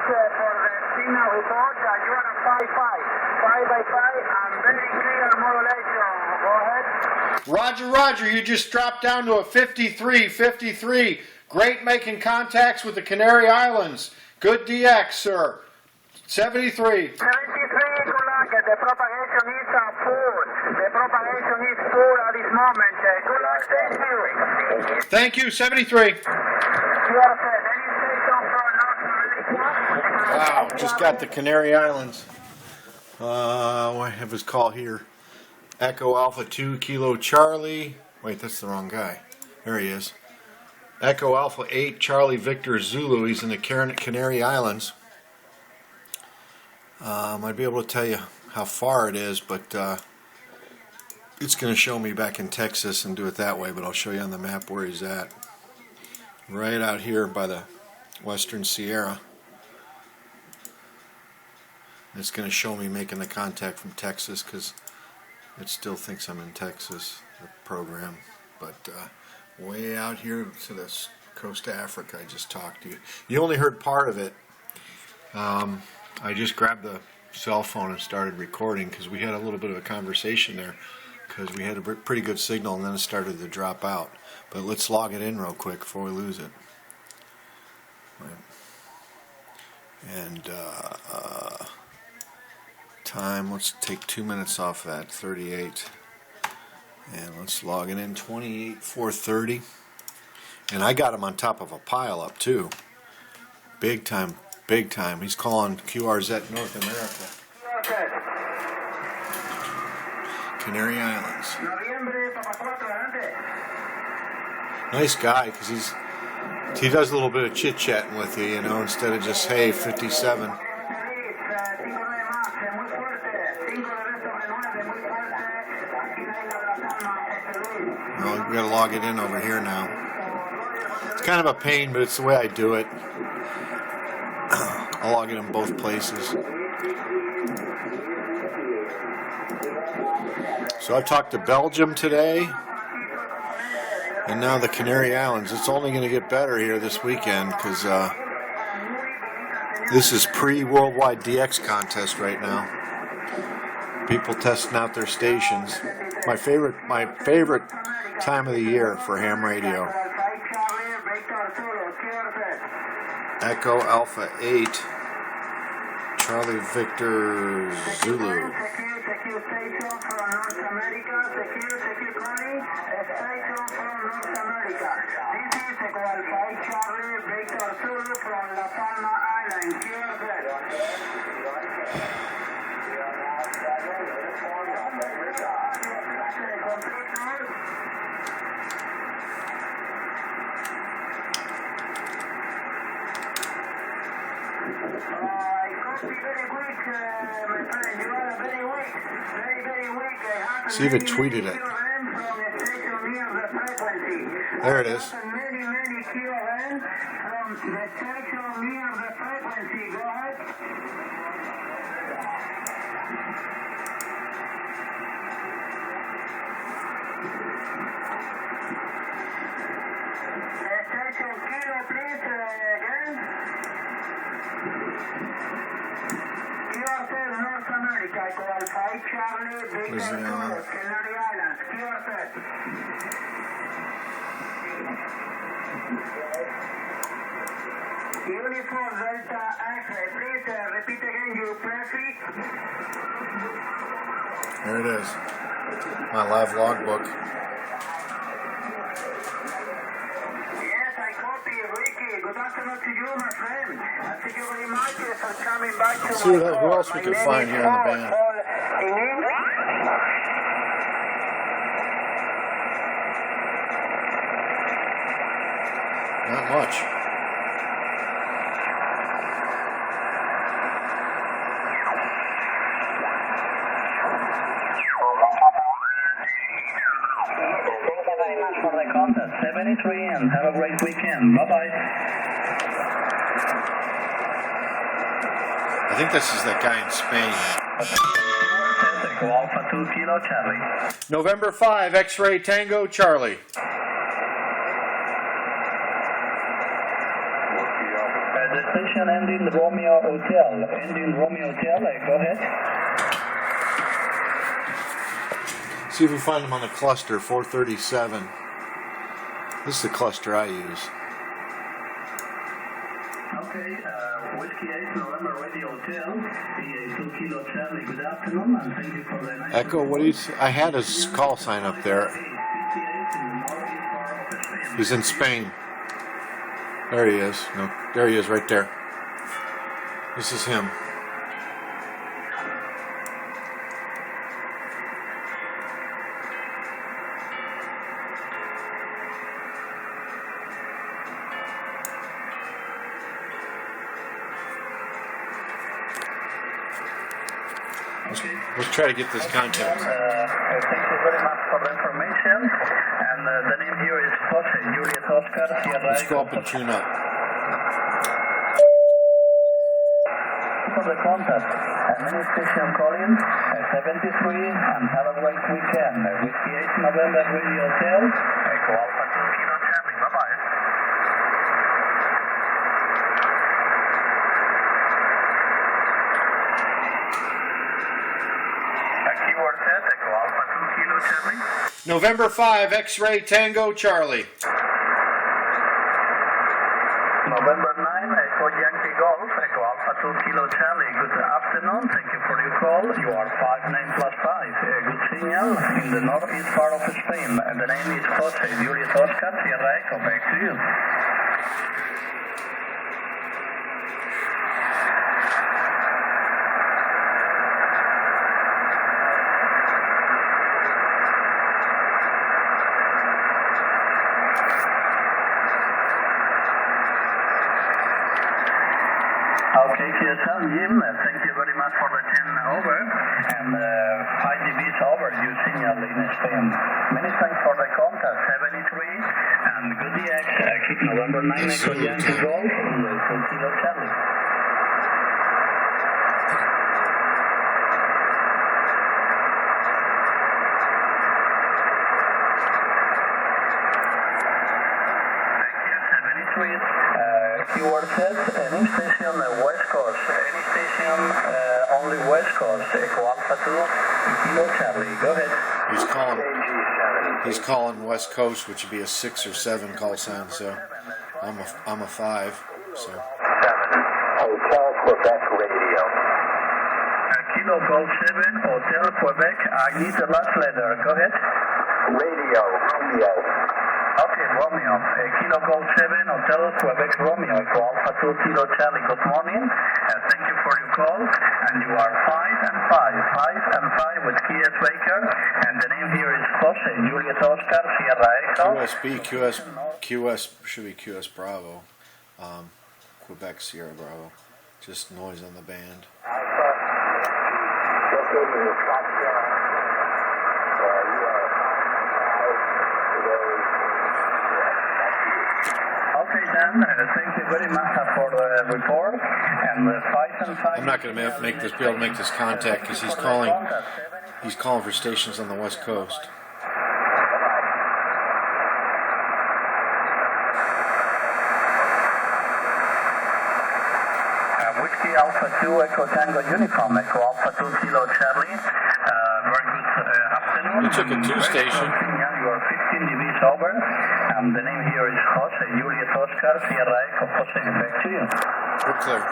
for the signal report. You are on 5 by 5 and very clear modulation. Go ahead. Roger, Roger. You just dropped down to a 53. Great making contacts with the Canary Islands. Good DX, sir. 73. 73, good luck. The propagation is full. The propagation is full at this moment. Good luck, thank you. Thank you, 73. Any station from North America? Wow, just got the Canary Islands. I have his call here. Echo Alpha 2 Kilo Charlie. Wait, that's the wrong guy. There he is. Echo Alpha 8 Charlie Victor Zulu. He's in the Canary Islands. I'd be able to tell you how far it is, but it's going to show me back in Texas and do it that way, but I'll show you on the map where he's at. Right out here by the Western Sierra. It's going to show me making the contact from Texas because it still thinks I'm in Texas, the program. But way out here to the coast of Africa, I just talked to you. You only heard part of it. I just grabbed the cell phone and started recording because we had a little bit of a conversation there because we had a pretty good signal and then it started to drop out. But let's log it in real quick before we lose it. Right. And time, let's take 2 minutes off that, 38. And let's log it in, 28,430. And I got him on top of a pile up too. Big time. Big time. He's calling QRZ North America. Canary Islands. Nice guy because he does a little bit of chit chatting with you, you know, instead of just hey 57. Well, we gotta log it in over here now. It's kind of a pain, but it's the way I do it. I'll log it in both places. So I talked to Belgium today, and now the Canary Islands. It's only going to get better here this weekend because this is pre-Worldwide DX contest right now. People testing out their stations. My favorite time of the year for ham radio. Echo Alpha 8 Charlie Victor Zulu. See if it tweeted it. There it is. Where's the Uniform Delta X, please repeat again your prefix. There it is. My live logbook. Yes, I copy, Ricky. Good afternoon to you, my friend. Thank you very much for coming back to See who else we can find here in the band. In English? Not much. Thank you very much for the contact. 73 and have a great weekend. Bye-bye. I think this is that guy in Spain. Alpha 2 Kilo Charlie. November 5, X-Ray Tango Charlie. The station ending Romeo Hotel. Ending Romeo Hotel, go ahead. See if we find them on the cluster, 437. This is the cluster I use. Okay, Whiskey 8 November Radio Hotel, EA2 Kilo Charlie, good afternoon, and thank you for the nice... Echo, what do you... I had his call sign up there. He's in Spain. There he is. No, there he is right there. This is him. Let's try to get this contact. Thank you very much for the information. And the name here is Jose Juliet Oscar Sierra. Let's go up and tune up. For the contact, administration calling 73 and have a great weekend. Whiskey 8 November Radio Hotel. Echo Alpha 2 Kilo Charlie. Bye-bye. Keyword set, Echo Alpha 2 Kilo Charlie. November 5, X-Ray Tango Charlie. November 9, Echo Yankee Golf, Echo Alpha 2 Kilo Charlie. Good afternoon, thank you for your call. You are 59+5. Good signal in the northeast part of Spain. And the name is Jose Juliet Oscar Sierra Echo. Back to you. Okay, QSL, Jim, thank you very much for the 10 over and 5 dBs over you signal in Spain. Many thanks for the contact, 73 and good DX, keep November 9 Echo Yankee Golf, 2 Kilo Charlie. Thank you, 73. Keyword set, any station West Coast, any station only West Coast, Echo Alpha 2, Kilo Charlie, go ahead. He's calling West Coast, which would be a 6 or 7 call sign, so I'm a 5, so. 7, Hotel Quebec Radio. Kilo Golf 7, Hotel Quebec, I need the last letter, go ahead. Radio, Romeo. Okay, Romeo, Kilo Golf 7, Hotel Quebec Romeo, Echo Alpha 2 Kilo Charlie, good morning, thank you for your call, and you are 5 and 5 with Kias Baker, and the name here is Jose Juliet Oscar Sierra Echo. QS should be QS Bravo, Quebec Sierra Bravo, just noise on the band. Okay, Dan, thank you very much for the report. And 5 and 5. I'm not going to be able to make this contact because he's calling for stations on the West Coast. Whiskey Alpha 2 Echo Tango Uniform, Echo Alpha 2 Kilo Charlie. Very good afternoon. We took a 2 station. You are 15 dBs over. And the name here is Jose Juliet Oscar Sierra Echo. Jose, back to you. We're clear.